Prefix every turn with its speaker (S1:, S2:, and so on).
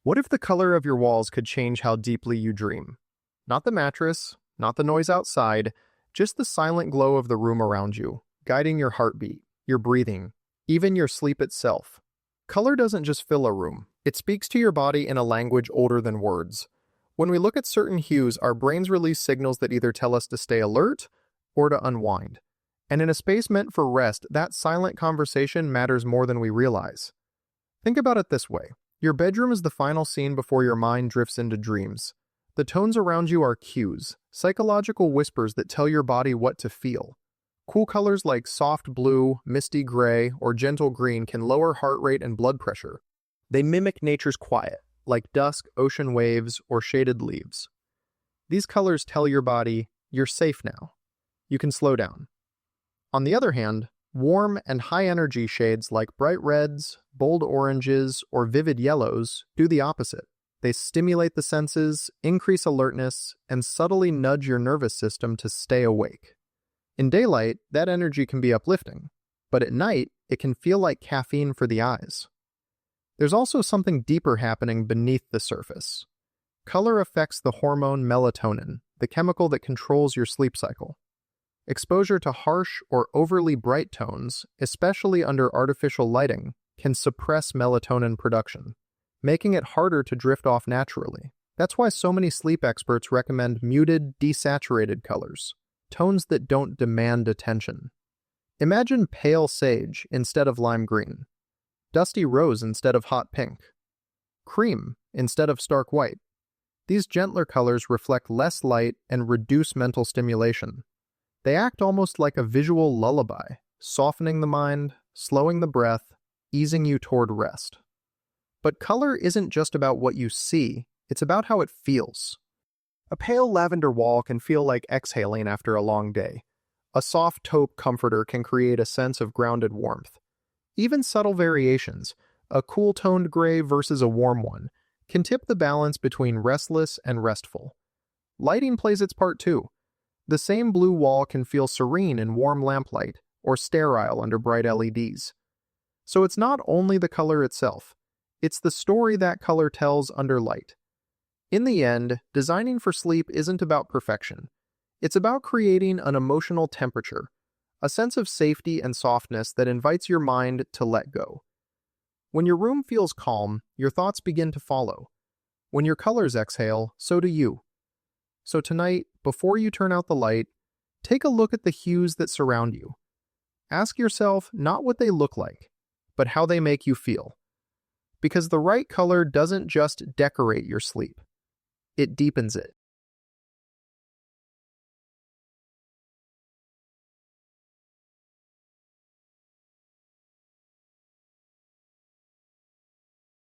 S1: What if the color of your walls could change how deeply you dream? Not the mattress, not the noise outside, just the silent glow of the room around you, guiding your heartbeat, your breathing, even your sleep itself. Color doesn't just fill a room, it speaks to your body in a language older than words. When we look at certain hues, our brains release signals that either tell us to stay alert or to unwind. And in a space meant for rest, that silent conversation matters more than we realize. Think about it this way. Your bedroom is the final scene before your mind drifts into dreams. The tones around you are cues, psychological whispers that tell your body what to feel. Cool colors like soft blue, misty gray, or gentle green can lower heart rate and blood pressure. They mimic nature's quiet, like dusk, ocean waves, or shaded leaves. These colors tell your body, you're safe now. You can slow down. On the other hand, warm and high-energy shades like bright reds, bold oranges, or vivid yellows do the opposite. They stimulate the senses, increase alertness, and subtly nudge your nervous system to stay awake. In daylight, that energy can be uplifting, but at night, it can feel like caffeine for the eyes. There's also something deeper happening beneath the surface. Color affects the hormone melatonin, the chemical that controls your sleep cycle. Exposure to harsh or overly bright tones, especially under artificial lighting, can suppress melatonin production, making it harder to drift off naturally. That's why so many sleep experts recommend muted, desaturated colors, tones that don't demand attention. Imagine pale sage instead of lime green, dusty rose instead of hot pink, cream instead of stark white. These gentler colors reflect less light and reduce mental stimulation. They act almost like a visual lullaby, softening the mind, slowing the breath, easing you toward rest. But color isn't just about what you see, it's about how it feels. A pale lavender wall can feel like exhaling after a long day. A soft taupe comforter can create a sense of grounded warmth. Even subtle variations, a cool-toned gray versus a warm one, can tip the balance between restless and restful. Lighting plays its part too. The same blue wall can feel serene in warm lamplight or sterile under bright LEDs. So it's not only the color itself, it's the story that color tells under light. In the end, designing for sleep isn't about perfection. It's about creating an emotional temperature, a sense of safety and softness that invites your mind to let go. When your room feels calm, your thoughts begin to follow. When your colors exhale, so do you. So tonight, before you turn out the light, take a look at the hues that surround you. Ask yourself not what they look like, but how they make you feel. Because the right color doesn't just decorate your sleep, it deepens it.